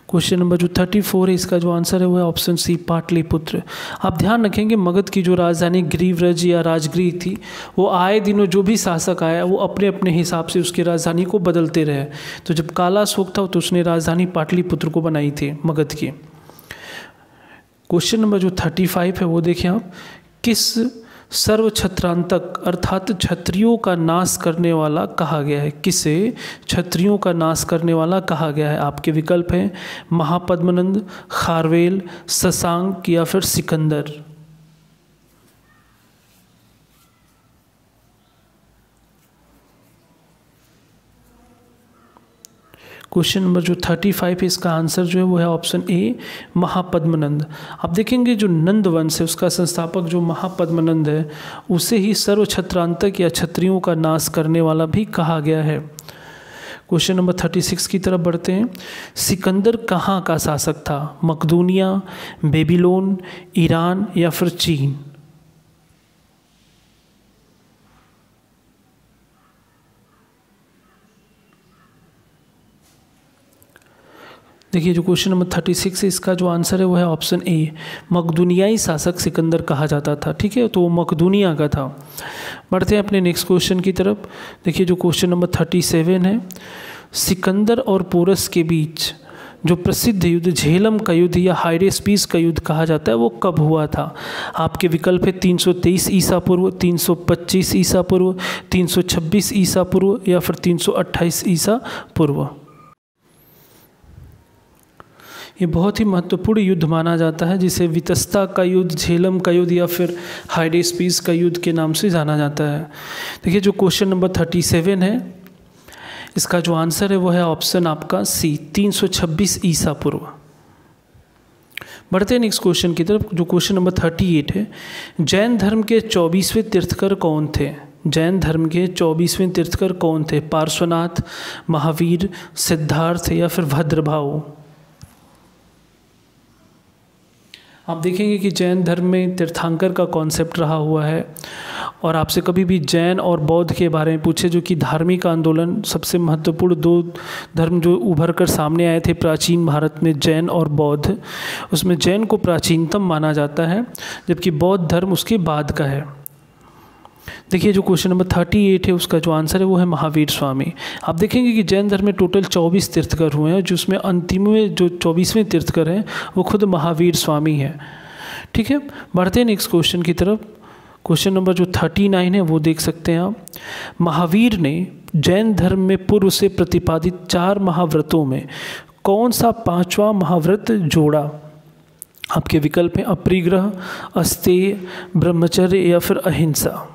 क्वेश्चन नंबर जो 34 है, इसका जो आंसर है वो है ऑप्शन सी, पाटलिपुत्र। आप ध्यान रखेंगे मगध की जो राजधानी गिरिव्रज या राजगृह थी, वो आए दिनों जो भी शासक आया वो अपने अपने हिसाब से उसकी राजधानी को बदलते रहे। तो जब कालाशोक था तो उसने राजधानी पाटलिपुत्र को बनाई थी मगध की। क्वेश्चन नंबर जो 35 है वो देखिए आप। किस सर्व छत्रांतक अर्थात क्षत्रियों का नाश करने वाला कहा गया है? किसे क्षत्रियों का नाश करने वाला कहा गया है? आपके विकल्प हैं महापद्मनंद, खारवेल, शशांक या फिर सिकंदर। क्वेश्चन नंबर जो 35 है, इसका आंसर जो है वो है ऑप्शन ए, महापद्मनंद। आप देखेंगे जो नंद वंश है उसका संस्थापक जो महापद्मनंद है, उसे ही सर्व छत्रांतक या क्षत्रियों का नाश करने वाला भी कहा गया है। क्वेश्चन नंबर 36 की तरफ बढ़ते हैं। सिकंदर कहाँ का शासक था? मकदूनिया, बेबीलोन, ईरान या फिर चीन? देखिए जो क्वेश्चन नंबर 36 है, इसका जो आंसर है वो है ऑप्शन ए, मकदूनियाई शासक सिकंदर कहा जाता था। ठीक है, तो वो मकदूनिया का था। बढ़ते हैं अपने नेक्स्ट क्वेश्चन की तरफ। देखिए जो क्वेश्चन नंबर 37 है, सिकंदर और पोरस के बीच जो प्रसिद्ध युद्ध झेलम का युद्ध या हाइडेस्पीस का युद्ध कहा जाता है वो कब हुआ था? आपके विकल्प है 323 ईसा पूर्व, 325 ईसा पूर्व, 326 ईसा पूर्व या फिर 328 ईसा पूर्व। ये बहुत ही महत्वपूर्ण युद्ध माना जाता है, जिसे वितस्ता का युद्ध, झेलम का युद्ध या फिर हाइडेस्पीस का युद्ध के नाम से जाना जाता है। देखिए जो क्वेश्चन नंबर 37 है, इसका जो आंसर है वो है ऑप्शन आपका सी, 326 ईसा पूर्व। बढ़ते हैं नेक्स्ट क्वेश्चन की तरफ। जो क्वेश्चन नंबर 38 है, जैन धर्म के 24वें तीर्थकर कौन थे? जैन धर्म के 24वें तीर्थकर कौन थे? पार्श्वनाथ, महावीर, सिद्धार्थ या फिर भद्रभाव? आप देखेंगे कि जैन धर्म में तीर्थंकर का कॉन्सेप्ट रहा हुआ है, और आपसे कभी भी जैन और बौद्ध के बारे में पूछे, जो कि धार्मिक आंदोलन सबसे महत्वपूर्ण दो धर्म जो उभर कर सामने आए थे प्राचीन भारत में, जैन और बौद्ध, उसमें जैन को प्राचीनतम माना जाता है, जबकि बौद्ध धर्म उसके बाद का है। देखिए जो क्वेश्चन नंबर 38 है, उसका जो आंसर है वो है महावीर स्वामी। आप देखेंगे कि जैन धर्म में टोटल 24 तीर्थकर हुए हैं, जिसमें अंतिम में जो 24वें तीर्थकर हैं वो खुद महावीर स्वामी हैं। ठीक है, बढ़ते हैं नेक्स्ट क्वेश्चन की तरफ। क्वेश्चन नंबर जो 39 है वो देख सकते हैं आप। महावीर ने जैन धर्म में पूर्व से प्रतिपादित 4 महाव्रतों में कौन सा 5वां महाव्रत जोड़ा? आपके विकल्प हैं अपरिग्रह, अस्तेय, ब्रह्मचर्य या फिर अहिंसा।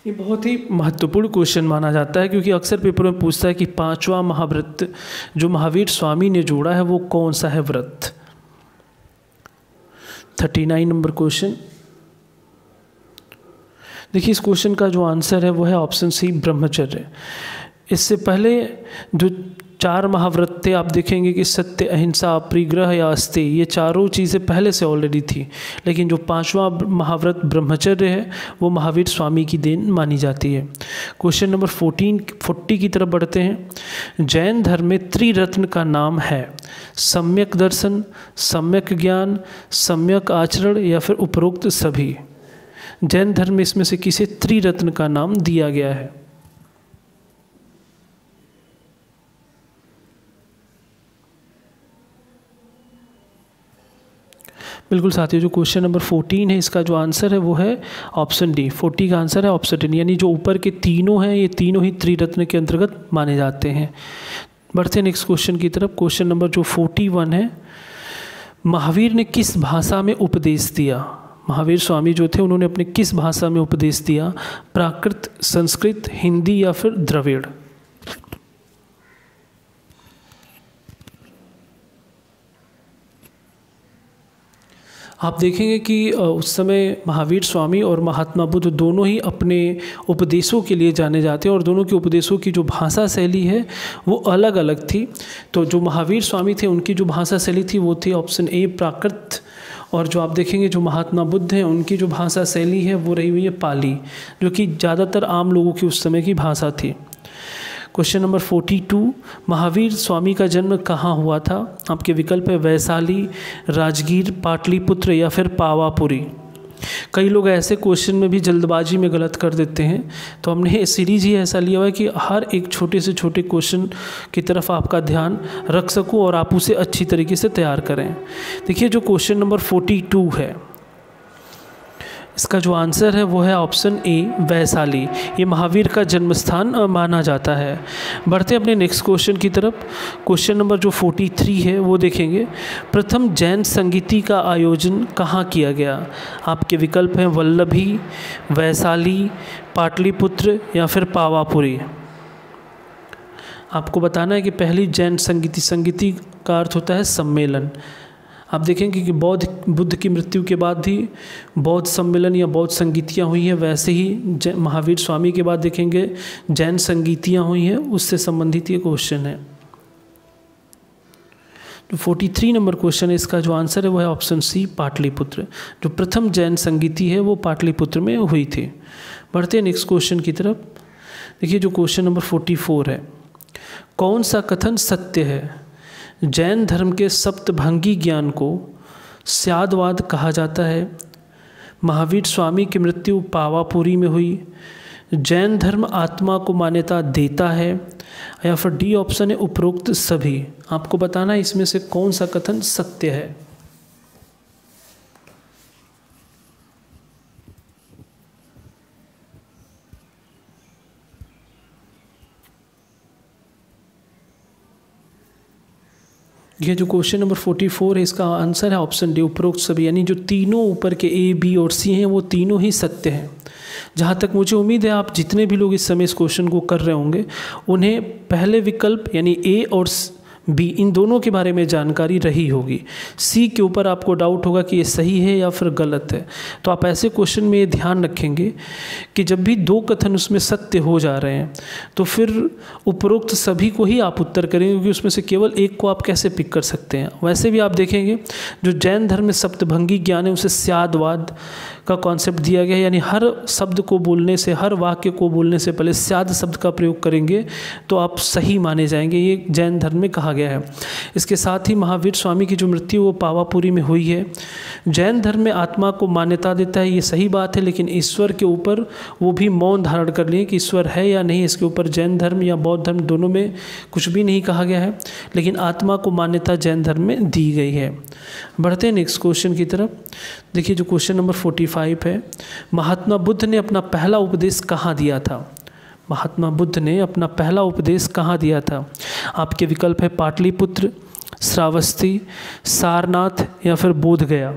ये बहुत ही महत्वपूर्ण क्वेश्चन माना जाता है, क्योंकि अक्सर पेपर में पूछता है कि 5वां महाव्रत जो महावीर स्वामी ने जोड़ा है वो कौन सा है व्रत। 39 नंबर क्वेश्चन। देखिए इस क्वेश्चन का जो आंसर है वो है ऑप्शन सी, ब्रह्मचर्य। इससे पहले जो 4 महाव्रत थे, आप देखेंगे कि सत्य, अहिंसा, अपरिग्रह या अस्तेय, ये चारों चीज़ें पहले से ऑलरेडी थी, लेकिन जो 5वां महाव्रत ब्रह्मचर्य है वो महावीर स्वामी की देन मानी जाती है। क्वेश्चन नंबर 40 की तरफ बढ़ते हैं। जैन धर्म में त्रिरत्न का नाम है सम्यक दर्शन, सम्यक ज्ञान, सम्यक आचरण या फिर उपरोक्त सभी। जैन धर्म में इसमें से किसे त्रिरत्न का नाम दिया गया है? बिल्कुल साथियों, जो क्वेश्चन नंबर 14 है इसका जो आंसर है वो है ऑप्शन डी। 40 का आंसर है ऑप्शन डी, यानी जो ऊपर के तीनों हैं ये तीनों ही त्रिरत्न के अंतर्गत माने जाते हैं। बढ़ते हैं नेक्स्ट क्वेश्चन की तरफ। क्वेश्चन नंबर जो 41 है, महावीर ने किस भाषा में उपदेश दिया? महावीर स्वामी जो थे उन्होंने अपने किस भाषा में उपदेश दिया? प्राकृत, संस्कृत, हिंदी या फिर द्रविड़? आप देखेंगे कि उस समय महावीर स्वामी और महात्मा बुद्ध दोनों ही अपने उपदेशों के लिए जाने जाते हैं और दोनों के उपदेशों की जो भाषा शैली है वो अलग अलग थी। तो जो महावीर स्वामी थे उनकी जो भाषा शैली थी वो थी ऑप्शन ए प्राकृत, और जो आप देखेंगे जो महात्मा बुद्ध हैं उनकी जो भाषा शैली है वो रही हुई है पाली, जो कि ज़्यादातर आम लोगों की उस समय की भाषा थी। क्वेश्चन नंबर 42, महावीर स्वामी का जन्म कहाँ हुआ था? आपके विकल्प है वैशाली, राजगीर, पाटलिपुत्र या फिर पावापुरी। कई लोग ऐसे क्वेश्चन में भी जल्दबाजी में गलत कर देते हैं, तो हमने सीरीज ही ऐसा लिया हुआ है कि हर एक छोटे से छोटे क्वेश्चन की तरफ आपका ध्यान रख सकूं और आप उसे अच्छी तरीके से तैयार करें। देखिए जो क्वेश्चन नंबर 42 है इसका जो आंसर है वो है ऑप्शन ए वैशाली। ये महावीर का जन्म स्थान माना जाता है। बढ़ते अपने नेक्स्ट क्वेश्चन की तरफ। क्वेश्चन नंबर जो 43 है वो देखेंगे, प्रथम जैन संगीति का आयोजन कहाँ किया गया? आपके विकल्प हैं वल्लभी, वैशाली, पाटलिपुत्र या फिर पावापुरी। आपको बताना है कि पहली जैन संगीति का अर्थ होता है सम्मेलन। आप देखेंगे कि बुद्ध की मृत्यु के बाद ही बौद्ध सम्मेलन या बौद्ध संगीतियाँ हुई हैं, वैसे ही महावीर स्वामी के बाद देखेंगे जैन संगीतियाँ हुई हैं, उससे संबंधित ये क्वेश्चन है। जो 43 नंबर क्वेश्चन है इसका जो आंसर है वो है ऑप्शन सी पाटलिपुत्र। जो प्रथम जैन संगीति है वो पाटलिपुत्र में हुई थी। बढ़ते हैं नेक्स्ट क्वेश्चन की तरफ। देखिए जो क्वेश्चन नंबर 44 है, कौन सा कथन सत्य है? जैन धर्म के सप्तभंगी ज्ञान को स्यादवाद कहा जाता है, महावीर स्वामी की मृत्यु पावापुरी में हुई, जैन धर्म आत्मा को मान्यता देता है, या फिर डी ऑप्शन है उपरोक्त सभी। आपको बताना है इसमें से कौन सा कथन सत्य है। ये जो क्वेश्चन नंबर 44 है इसका आंसर है ऑप्शन डी उपरोक्त सभी, यानी जो तीनों ऊपर के ए, बी और सी हैं वो तीनों ही सत्य हैं। जहाँ तक मुझे उम्मीद है आप जितने भी लोग इस समय इस क्वेश्चन को कर रहे होंगे उन्हें पहले विकल्प यानी ए और बी इन दोनों के बारे में जानकारी रही होगी। सी के ऊपर आपको डाउट होगा कि ये सही है या फिर गलत है। तो आप ऐसे क्वेश्चन में ये ध्यान रखेंगे कि जब भी दो कथन उसमें सत्य हो जा रहे हैं तो फिर उपरोक्त सभी को ही आप उत्तर करेंगे, क्योंकि उसमें से केवल एक को आप कैसे पिक कर सकते हैं। वैसे भी आप देखेंगे जो जैन धर्म में सप्तभंगी ज्ञान है उसे स्यादवाद का कॉन्सेप्ट दिया गया है, यानी हर शब्द को बोलने से, हर वाक्य को बोलने से पहले स्याद शब्द का प्रयोग करेंगे तो आप सही माने जाएंगे। ये जैन धर्म में कहा गया है। इसके साथ ही महावीर स्वामी की जो मृत्यु वो पावापुरी में हुई है। जैन धर्म में आत्मा को मान्यता देता है, ये सही बात है, लेकिन ईश्वर के ऊपर वो भी मौन धारण कर लिए कि ईश्वर है या नहीं, इसके ऊपर जैन धर्म या बौद्ध धर्म दोनों में कुछ भी नहीं कहा गया है, लेकिन आत्मा को मान्यता जैन धर्म में दी गई है। बढ़ते हैं नेक्स्ट क्वेश्चन की तरफ। देखिए जो क्वेश्चन नंबर 45 है, महात्मा बुद्ध ने अपना पहला उपदेश कहाँ दिया था? महात्मा बुद्ध ने अपना पहला उपदेश कहाँ दिया था? आपके विकल्प है पाटलिपुत्र, श्रावस्ती, सारनाथ या फिर बोध गया।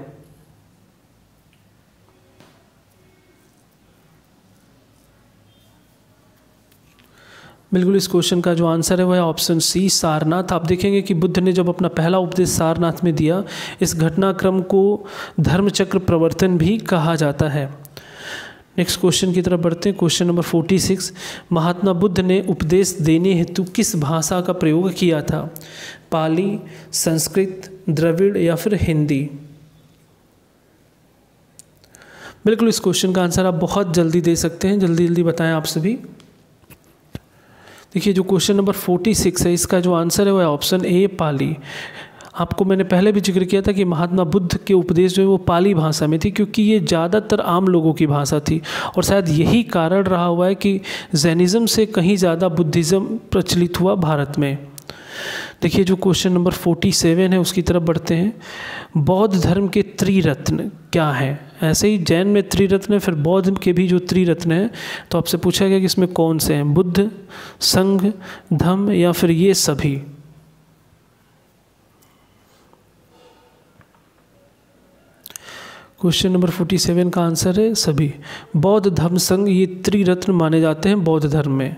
बिल्कुल इस क्वेश्चन का जो आंसर है वह है ऑप्शन सी सारनाथ। आप देखेंगे कि बुद्ध ने जब अपना पहला उपदेश सारनाथ में दिया, इस घटनाक्रम को धर्मचक्र प्रवर्तन भी कहा जाता है। नेक्स्ट क्वेश्चन की तरफ बढ़ते हैं। क्वेश्चन नंबर 46, महात्मा बुद्ध ने उपदेश देने हेतु किस भाषा का प्रयोग किया था? पाली, संस्कृत, द्रविड़ या फिर हिंदी। बिल्कुल इस क्वेश्चन का आंसर आप बहुत जल्दी दे सकते हैं, जल्दी जल्दी बताएं आप सभी। देखिए जो क्वेश्चन नंबर 46 है इसका जो आंसर है वह ऑप्शन ए पाली। आपको मैंने पहले भी जिक्र किया था कि महात्मा बुद्ध के उपदेश जो है वो पाली भाषा में थी, क्योंकि ये ज़्यादातर आम लोगों की भाषा थी और शायद यही कारण रहा हुआ है कि जैनिज़्म से कहीं ज़्यादा बुद्धिज़्म प्रचलित हुआ भारत में। देखिए जो क्वेश्चन नंबर 47 है उसकी तरफ बढ़ते हैं। बौद्ध धर्म के त्रिरत्न क्या हैं? ऐसे ही जैन में त्रिरत्न है, फिर बौद्ध के भी जो त्रिरत्न है, तो आपसे पूछा गया कि इसमें कौन से हैं, बुद्ध, संघ, धम्म या फिर ये सभी। क्वेश्चन नंबर 47 का आंसर है सभी। बौद्ध, धम्म, संघ ये त्रिरत्न माने जाते हैं बौद्ध धर्म में।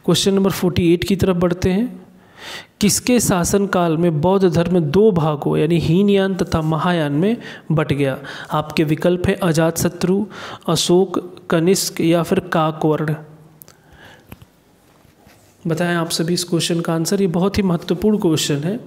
क्वेश्चन नंबर 48 की तरफ बढ़ते हैं। किसके शासनकाल में बौद्ध धर्म 2 भागों यानी हीनयान तथा महायान में बट गया? आपके विकल्प है अजातशत्रु, अशोक, कनिष्क या फिर काकवर्ण। बताएं आप सभी इस क्वेश्चन का आंसर। ये बहुत ही महत्वपूर्ण क्वेश्चन है।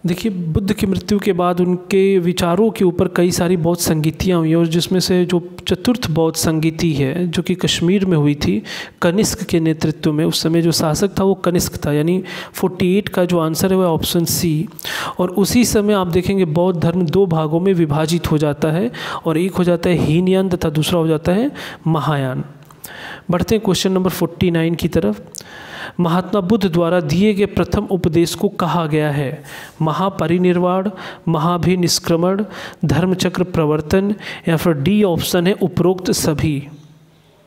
देखिए बुद्ध की मृत्यु के बाद उनके विचारों के ऊपर कई सारी बौद्ध संगीतियाँ हुई और जिसमें से जो चतुर्थ बौद्ध संगीति है जो कि कश्मीर में हुई थी कनिष्क के नेतृत्व में, उस समय जो शासक था वो कनिष्क था, यानी 48 का जो आंसर है वह ऑप्शन सी। और उसी समय आप देखेंगे बौद्ध धर्म 2 भागों में विभाजित हो जाता है और एक हो जाता है हीनयान तथा दूसरा हो जाता है महायान। बढ़ते हैं क्वेश्चन नंबर 49 की तरफ। महात्मा बुद्ध द्वारा दिए गए प्रथम उपदेश को कहा गया है महापरिनिर्वाण, महाभिनिष्क्रमण, धर्मचक्र प्रवर्तन या फिर डी ऑप्शन है उपरोक्त सभी।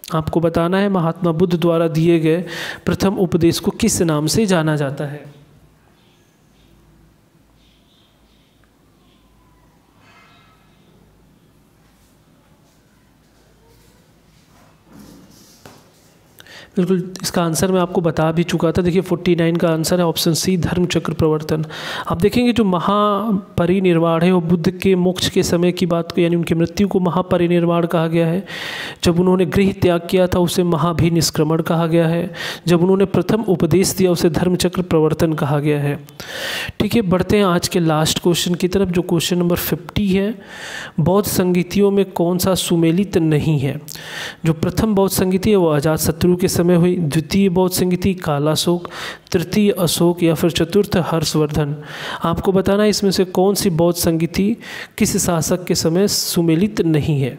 आपको बताना है महात्मा बुद्ध द्वारा दिए गए प्रथम उपदेश को किस नाम से जाना जाता है। बिल्कुल इसका आंसर मैं आपको बता भी चुका था। देखिए 49 का आंसर है ऑप्शन सी धर्मचक्र प्रवर्तन। आप देखेंगे जो महापरिनिर्वाण है वो बुद्ध के मोक्ष के समय की बात को यानी उनकी मृत्यु को महापरिनिर्वाण कहा गया है। जब उन्होंने गृह त्याग किया था उसे महाभिनिष्क्रमण कहा गया है। जब उन्होंने प्रथम उपदेश दिया उसे धर्मचक्र प्रवर्तन कहा गया है। ठीक है, बढ़ते हैं आज के लास्ट क्वेश्चन की तरफ जो क्वेश्चन नंबर 50 है। बौद्ध संगीतियों में कौन सा सुमेलित नहीं है? जो प्रथम बौद्ध संगीति है वो अजातशत्रु के समय हुई, द्वितीय बौद्ध संगीति कालाशोक, तृतीय अशोक या फिर चतुर्थ हर्षवर्धन। आपको बताना है इसमें से कौन सी बौद्ध संगीति किस शासक के समय सुमेलित नहीं है।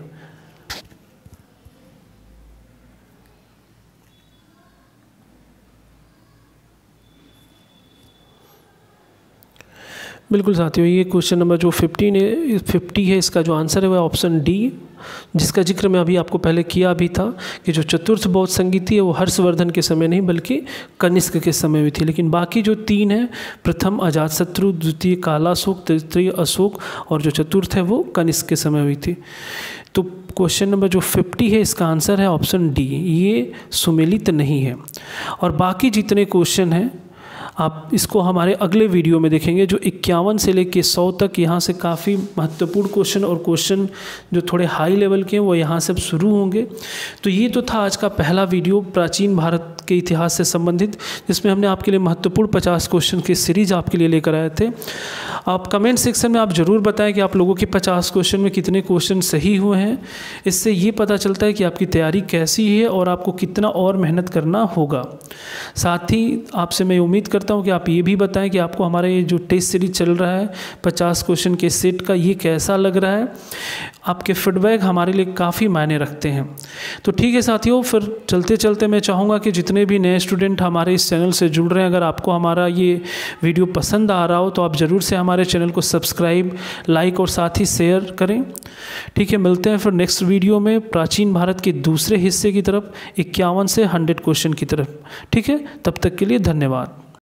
बिल्कुल साथियों, ये क्वेश्चन नंबर जो 50 है इसका जो आंसर है वह ऑप्शन डी, जिसका जिक्र मैं अभी आपको पहले किया भी था कि जो चतुर्थ बौद्ध संगीति है वो हर्षवर्धन के समय नहीं बल्कि कनिष्क के समय हुई थी। लेकिन बाकी जो 3 है, प्रथम अजातशत्रु, द्वितीय कालाशोक, तृतीय अशोक और जो चतुर्थ है वो कनिष्क के समय हुई थी। तो क्वेश्चन नंबर जो 50 है इसका आंसर है ऑप्शन डी, ये सुमेलित नहीं है। और बाकी जितने क्वेश्चन हैं आप इसको हमारे अगले वीडियो में देखेंगे जो 51 से लेके 100 तक यहाँ से काफ़ी महत्वपूर्ण क्वेश्चन और क्वेश्चन जो थोड़े हाई लेवल के हैं वो यहाँ से शुरू होंगे। तो ये तो था आज का पहला वीडियो प्राचीन भारत के इतिहास से संबंधित, जिसमें हमने आपके लिए महत्वपूर्ण 50 क्वेश्चन की सीरीज आपके लिए लेकर आए थे। आप कमेंट सेक्शन में आप ज़रूर बताएं कि आप लोगों के 50 क्वेश्चन में कितने क्वेश्चन सही हुए हैं। इससे ये पता चलता है कि आपकी तैयारी कैसी है और आपको कितना और मेहनत करना होगा। साथ ही आपसे मैं उम्मीद करता हूं कि आप ये भी बताएं कि आपको हमारा ये जो टेस्ट सीरीज चल रहा है 50 क्वेश्चन के सेट का ये कैसा लग रहा है। आपके फीडबैक हमारे लिए काफ़ी मायने रखते हैं। तो ठीक है साथियों, फिर चलते चलते मैं चाहूँगा कि जितने भी नए स्टूडेंट हमारे इस चैनल से जुड़ रहे हैं, अगर आपको हमारा ये वीडियो पसंद आ रहा हो तो आप ज़रूर से हमारे चैनल को सब्सक्राइब, लाइक और साथ ही शेयर करें। ठीक है, मिलते हैं फिर नेक्स्ट वीडियो में प्राचीन भारत के दूसरे हिस्से की तरफ 51 से 100 क्वेश्चन की तरफ। ठीक है, तब तक के लिए धन्यवाद।